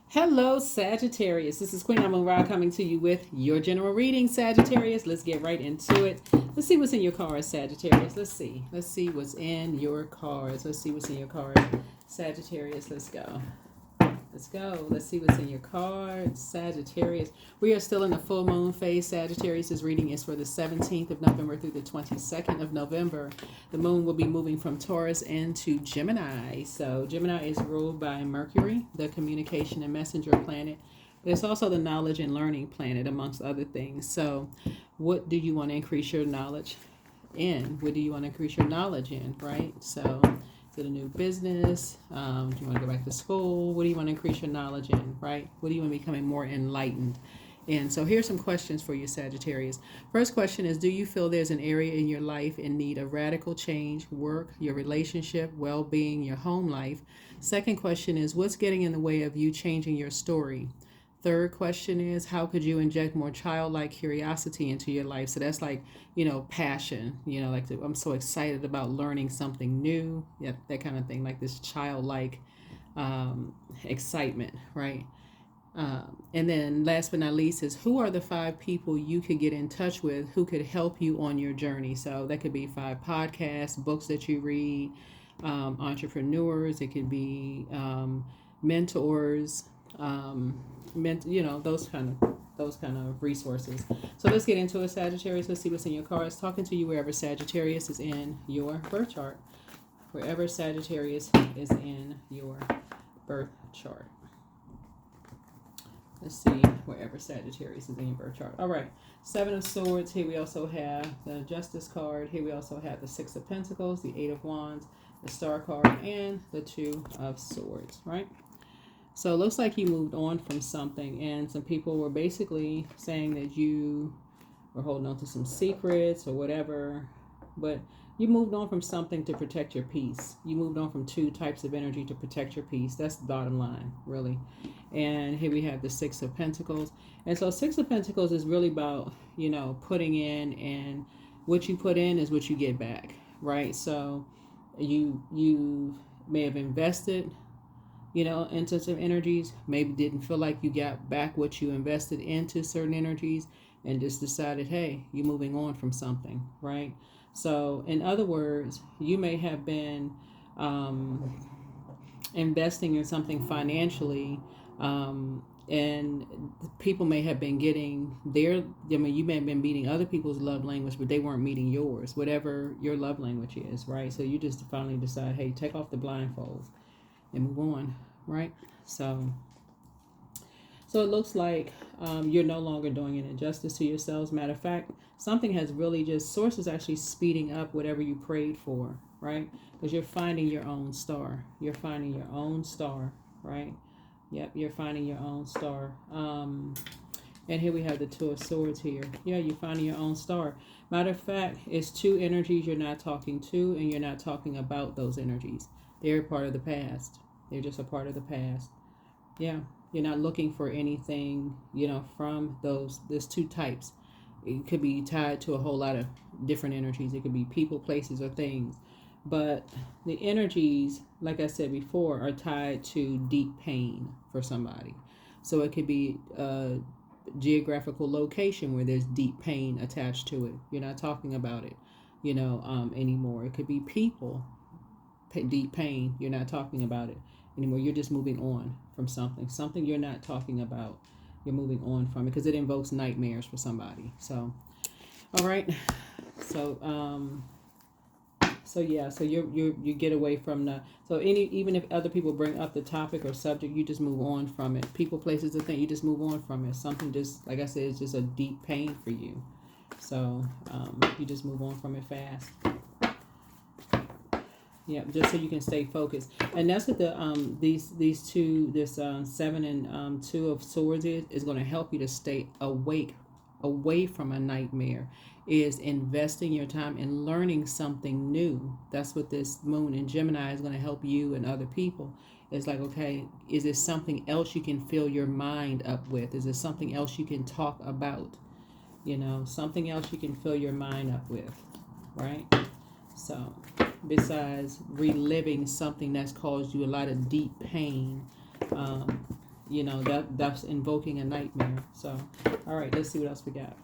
Hello, Sagittarius. This is Queen Amun Ra coming to you with your general reading, Sagittarius. Let's get right into it. Let's see what's in your cards, Sagittarius. Let's see. Let's see what's in your cards. Let's see what's in your cards, Sagittarius. Let's go. Let's go. Let's see what's in your cards, Sagittarius. We are still in the full moon phase. Sagittarius' reading is for the 17th of November through the 22nd of November. The moon will be moving from Taurus into Gemini. So Gemini is ruled by Mercury, the communication and messenger planet. But it's also the knowledge and learning planet, amongst other things. So what do you want to increase your knowledge in? What do you want to increase your knowledge in, right? So is it a new business? Do you want to go back to school? What do you want to increase your knowledge in, right? What do you want to be becoming more enlightened? And so here's some questions for you, Sagittarius. First question is, do you feel there's an area in your life in need of radical change, work, your relationship, well-being, your home life? Second question is, what's getting in the way of you changing your story? Third question is, how could you inject more childlike curiosity into your life? So that's like, passion, like I'm so excited about learning something new, yeah, that kind of thing, like this childlike excitement, right? And then last but not least is, who are the 5 people you could get in touch with who could help you on your journey? So that could be 5 podcasts, books that you read, entrepreneurs. It could be mentors, those kind of resources. So let's get into it, Sagittarius. Let's see what's in your cards. Talking to you wherever Sagittarius is in your birth chart. Wherever Sagittarius is in your birth chart. Let's see, wherever Sagittarius is in your birth chart. All right, 7 of Swords. Here we also have the Justice card. Here we also have the 6 of Pentacles, the 8 of Wands, the Star card, and the 2 of Swords, right? So it looks like you moved on from something, and some people were basically saying that you were holding on to some secrets or whatever, but you moved on from something to protect your peace. You moved on from 2 types of energy to protect your peace. That's the bottom line, really. And here we have the 6 of Pentacles. And so 6 of Pentacles is really about, putting in, and what you put in is what you get back, right? So you may have invested, into some energies, maybe didn't feel like you got back what you invested into certain energies, and just decided, hey, you're moving on from something, right? So in other words, you may have been investing in something financially, and people may have been getting you may have been meeting other people's love language, but they weren't meeting yours, whatever your love language is, right? So you just finally decide, hey, take off the blindfolds and move on, right? So it looks like you're no longer doing an injustice to yourselves. Matter of fact, something has really Source is actually speeding up whatever you prayed for, right? Because you're finding your own star. You're finding your own star, right? Yep, you're finding your own star. And here we have the 2 of Swords here. Yeah, you're finding your own star. Matter of fact, it's 2 energies you're not talking to, and you're not talking about those energies. They're part of the past. They're just a part of the past. Yeah. You're not looking for anything, from there's 2 types. It could be tied to a whole lot of different energies. It could be people, places, or things. But the energies, like I said before, are tied to deep pain for somebody. So it could be a geographical location where there's deep pain attached to it. You're not talking about it, anymore. It could be people, deep pain. You're not talking about it anymore. You're just moving on from something you're not talking about. You're moving on from it because it invokes nightmares for somebody. So all right, so you get away from even if other people bring up the topic or subject, you just move on from it. People, places, or thing, you just move on from it. Something, just like I said, it's just a deep pain for you. So you just move on from it fast. Yeah, just so you can stay focused, and that's what the these 7 and 2 of Swords is going to help you to stay away from a nightmare. Is investing your time in learning something new. That's what this moon in Gemini is going to help you and other people. It's like, okay, is there something else you can fill your mind up with? Is there something else you can talk about? Something else you can fill your mind up with, right? So besides reliving something that's caused you a lot of deep pain, that's invoking a nightmare. So, all right, let's see what else we got.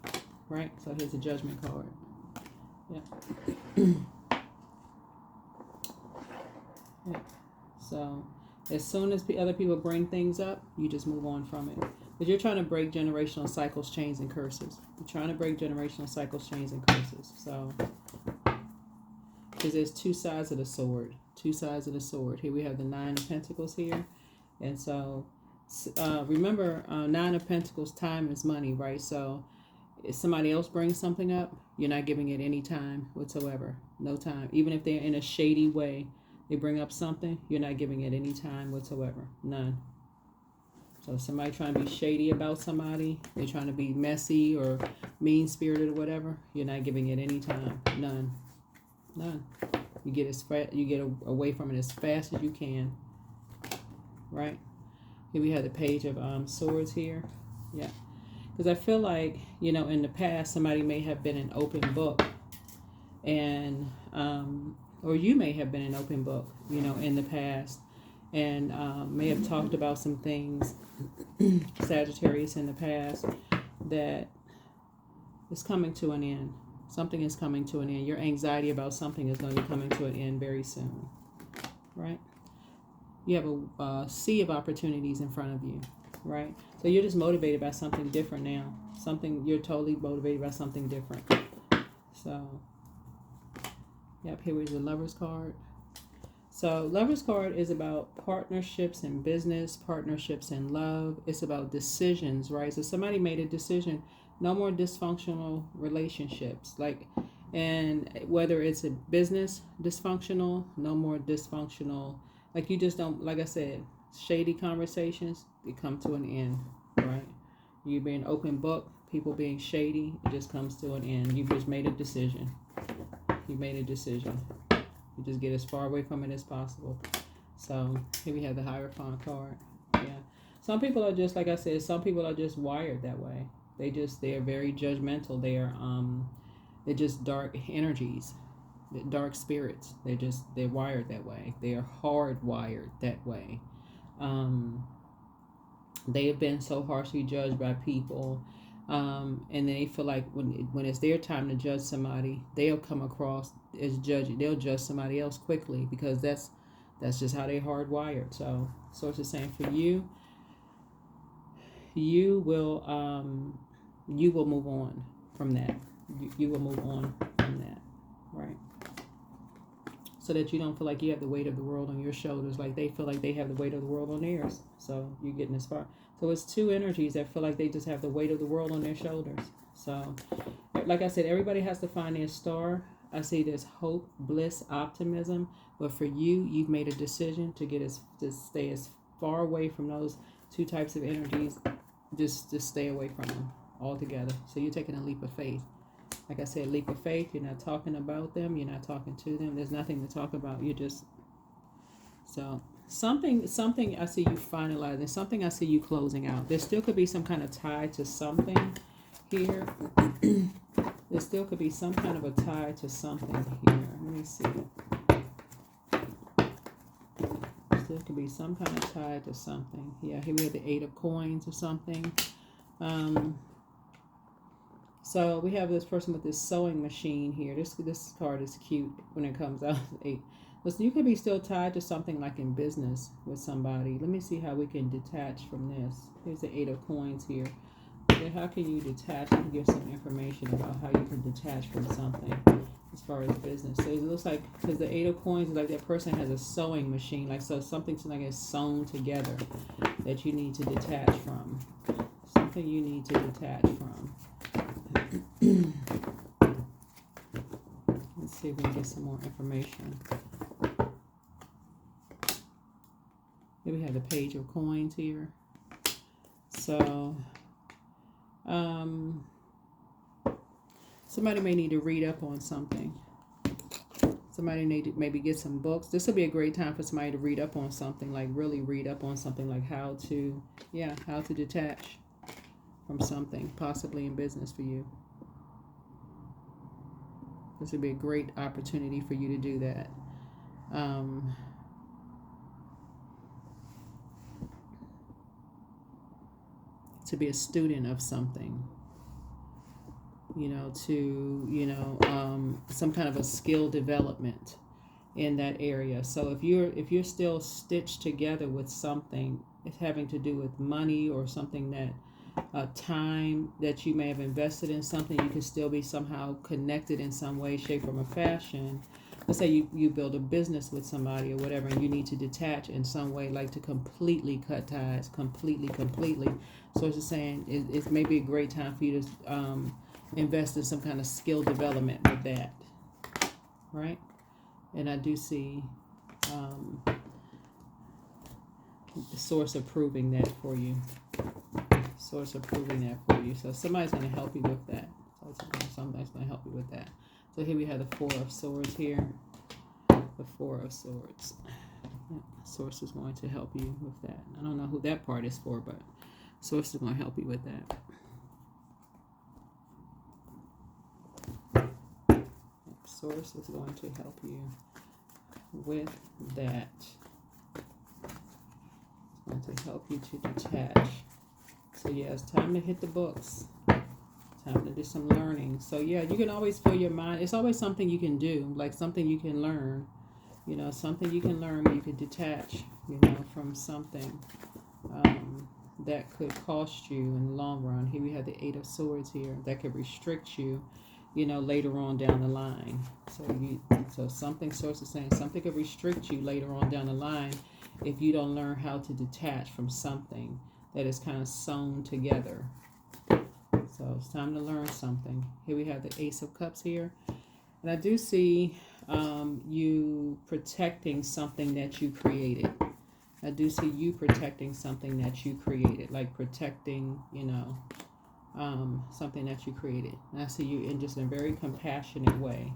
Right. So here's a judgment card. Yeah. Yeah. So as soon as other people bring things up, you just move on from it. Because you're trying to break generational cycles, chains, and curses. You're trying to break generational cycles, chains, and curses. So, because there's two sides of the sword. Two sides of the sword. Here we have the Nine of Pentacles here. And so, remember, Nine of Pentacles, time is money, right? So, if somebody else brings something up, you're not giving it any time whatsoever. No time. Even if they're in a shady way, they bring up something, you're not giving it any time whatsoever. None. So if somebody trying to be shady about somebody, they're trying to be messy or mean-spirited or whatever, you're not giving it any time. None. None. You get away from it as fast as you can. Right? Here we have the Page of Swords here. Yeah. Because I feel like, in the past, somebody may have been an open book. And, or you may have been an open book, in the past. And may have talked about some things, Sagittarius, in the past, that is coming to an end. Something is coming to an end. Your anxiety about something is going to be coming to an end very soon. Right? You have a sea of opportunities in front of you. Right? So you're just motivated by something different now. You're totally motivated by something different. So, yep, here is the Lover's card. So, Lover's card is about partnerships in business, partnerships in love. It's about decisions, right? So somebody made a decision. No more dysfunctional relationships. And whether it's a business dysfunctional, no more dysfunctional. You just don't, like I said, shady conversations, they come to an end, right? You being open book, people being shady, it just comes to an end. You just made a decision. You made a decision. You just get as far away from it as possible. So here we have the Hierophant card. Yeah. Some people are just, like I said, some people are just wired that way. They are very judgmental. They're just dark energies, dark spirits. They're wired that way. They are hardwired that way. They have been so harshly judged by people, and they feel like when it's their time to judge somebody, they'll come across as judging. They'll judge somebody else quickly because that's just how they're hardwired. So it's saying for you, you will move on from that. You will move on from that, right? So that you don't feel like you have the weight of the world on your shoulders, like they feel like they have the weight of the world on theirs. So you're getting as far. So it's two energies that feel like they just have the weight of the world on their shoulders. So, like I said, everybody has to find their star. I see there's hope, bliss, optimism. But for you, you've made a decision to stay as far away from those two types of energies. Just stay away from them altogether. So you're taking a leap of faith. Like I said, leap of faith. You're not talking about them. You're not talking to them. There's nothing to talk about. So something I see you finalizing. Something I see you closing out. There still could be some kind of tie to something here. There still could be some kind of a tie to something here. Let me see. There could be some kind of tie to something. Yeah, here we have the Eight of Coins or something. So we have this person with this sewing machine here. This card is cute when it comes out. Eight. Listen, you could be still tied to something like in business with somebody. Let me see how we can detach from this. Here's the Eight of Coins here. How can you detach? I can give some information about how you can detach from something as far as business. So it looks like, because the Eight of Coins is like that person has a sewing machine, so something's like it's sewn together that you need to detach from. Something you need to detach from. Let's see if we can get some more information. Here we have the Page of Coins here. So, somebody may need to read up on something. Somebody need to maybe get some books. This will be a great time for somebody to read up on something, like really read up on something, like how to detach from something, possibly in business for you. This would be a great opportunity for you to do that. to be a student of something, some kind of a skill development in that area. So if you're still stitched together with something, it's having to do with money or something that time that you may have invested in something, you can still be somehow connected in some way, shape, form, or fashion. Let's say you build a business with somebody or whatever, and you need to detach in some way, like to completely cut ties, completely. So it's just saying it may be a great time for you to invest in some kind of skill development with that, right? And I do see the source approving that for you. So somebody's going to help you with that. Somebody's going to help you with that. So here we have the Four of Swords here. The Four of Swords. Source is going to help you with that. I don't know who that part is for, but Source is going to help you with that. Source is going to help you with that. It's going to help you to detach. So yeah, it's time to hit the books. Time to do some learning. So yeah, you can always fill your mind. It's always something you can do, like something you can learn. Something you can learn where you can detach, from something that could cost you in the long run. Here we have the Eight of Swords here. That could restrict you, later on down the line. So something, Source is saying, something could restrict you later on down the line if you don't learn how to detach from something that is kind of sewn together. So it's time to learn something. Here we have the Ace of Cups here. And I do see you protecting something that you created. I do see you protecting something that you created, like protecting, something that you created. And I see you in just a very compassionate way.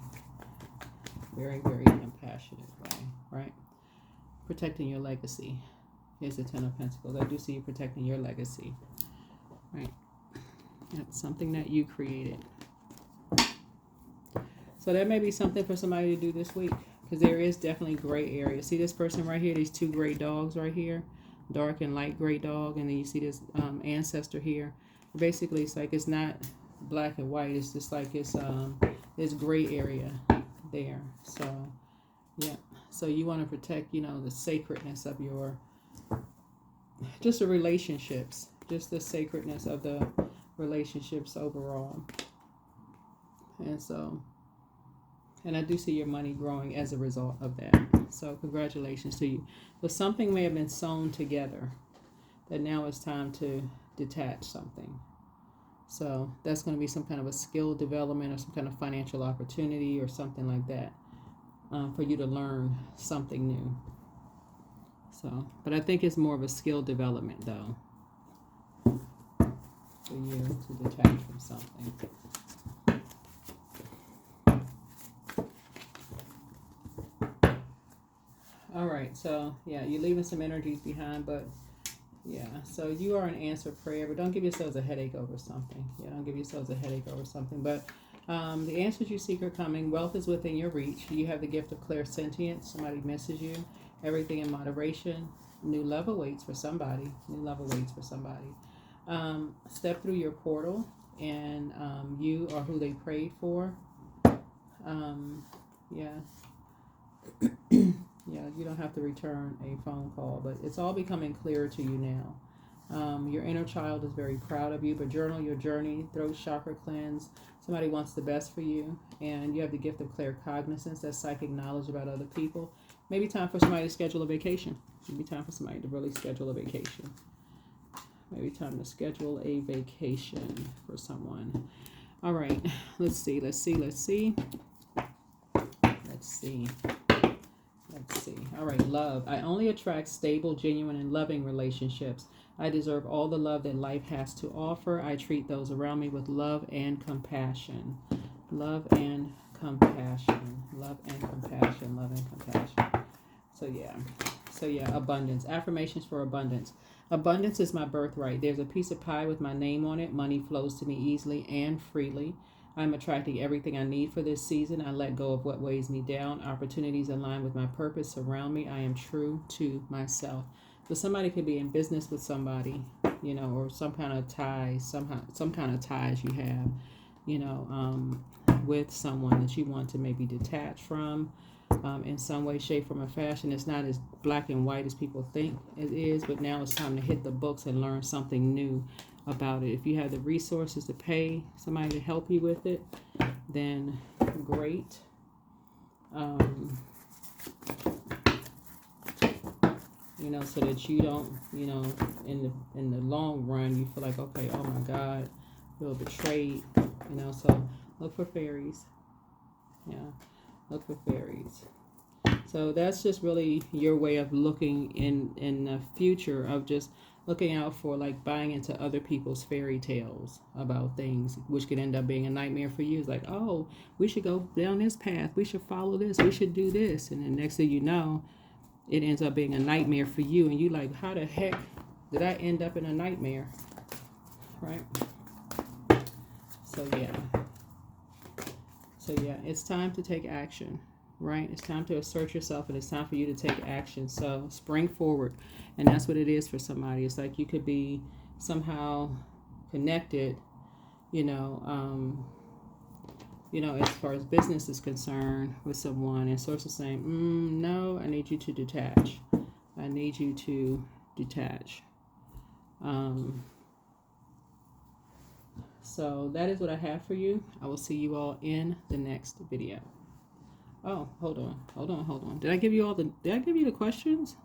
Very, very compassionate way, right? Protecting your legacy. Here's the Ten of Pentacles. I do see you protecting your legacy, right? That's something that you created. So that may be something for somebody to do this week, because there is definitely gray area. See this person right here, these two gray dogs right here, dark and light gray dog, and then you see this ancestor here. Basically, it's like it's not black and white. It's just like it's gray area there. So yeah, so you want to protect, the sacredness of your, just the relationships, just the sacredness of the relationships overall. And I do see your money growing as a result of that. So congratulations to you. But something may have been sewn together that now it's time to detach something. So that's going to be some kind of a skill development or some kind of financial opportunity or something like that for you to learn something new. So, but I think it's more of a skill development though for you to detach from something. All right, so yeah, you're leaving some energies behind, but yeah, so you are an answered prayer, but don't give yourselves a headache over something. Yeah, don't give yourselves a headache over something. But the answers you seek are coming. Wealth is within your reach. You have the gift of clairsentience. Somebody misses you. Everything in moderation. New love awaits for somebody. Step through your portal, and you are who they prayed for. Yeah. Yeah, you don't have to return a phone call, but it's all becoming clearer to you now. Your inner child is very proud of you, but journal your journey, throat chakra cleanse. Somebody wants the best for you, and you have the gift of claircognizance, that's psychic knowledge about other people. Maybe time for somebody to schedule a vacation. Maybe time for somebody to really schedule a vacation. Maybe time to schedule a vacation for someone. All right, let's see. All right, love. I only attract stable, genuine, and loving relationships. I deserve all the love that life has to offer. I treat those around me with love and compassion. Love and compassion. So yeah, abundance. Affirmations for abundance. Abundance is my birthright. There's a piece of pie with my name on it. Money flows to me easily and freely. I'm attracting everything I need for this season. I let go of what weighs me down. Opportunities align with my purpose surround me. I am true to myself. So somebody could be in business with somebody, you know, or some kind of ties, somehow, some kind of ties you have, you know, with someone that you want to maybe detach from in some way, shape, form, or fashion. It's not as black and white as people think it is, but now it's time to hit the books and learn something new about it. If you have the resources to pay somebody to help you with it, then great. You know, so that you don't, you know, in the long run, you feel like, okay, oh my God, feel betrayed. You know, so look for fairies. Yeah, look for fairies. So that's just really your way of looking in the future, of just looking out for, like, buying into other people's fairy tales about things, which could end up being a nightmare for you. It's like, oh, we should go down this path, we should follow this, we should do this, and then next thing you know, it ends up being a nightmare for you, and you like, how the heck did I end up in a nightmare? Right? So yeah, it's time to take action. Right? It's time to assert yourself, and it's time for you to take action. So spring forward. And that's what it is for somebody. It's like you could be somehow connected, you know, as far as business is concerned, with someone, and source is saying, no, I need you to detach. I need you to detach. So that is what I have for you. I will see you all in the next video. Oh, hold on. Did I give you the questions?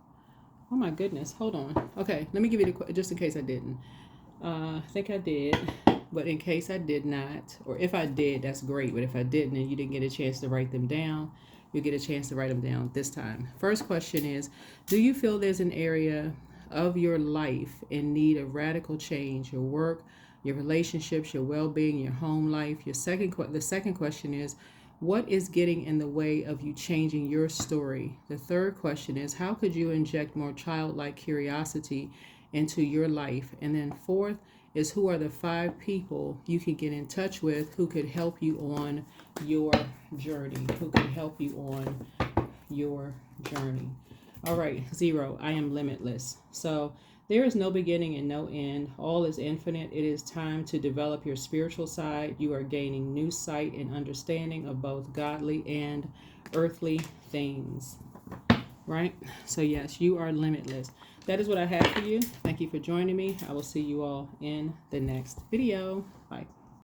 Oh my goodness. Hold on. Okay, let me give you just in case I didn't. I think I did, but in case I did not, or if I did, that's great. But if I didn't and you didn't get a chance to write them down, you'll get a chance to write them down this time. First question is, do you feel there's an area of your life in need of radical change? Your work, your relationships, your well-being, your home life. The second question is, what is getting in the way of you changing your story? The third question is, how could you inject more childlike curiosity into your life? And then fourth is, who are the 5 people you can get in touch with who could help you on your journey? All right, 0, I am limitless. So there is no beginning and no end. All is infinite. It is time to develop your spiritual side. You are gaining new sight and understanding of both godly and earthly things. Right? So yes, you are limitless. That is what I have for you. Thank you for joining me. I will see you all in the next video. Bye.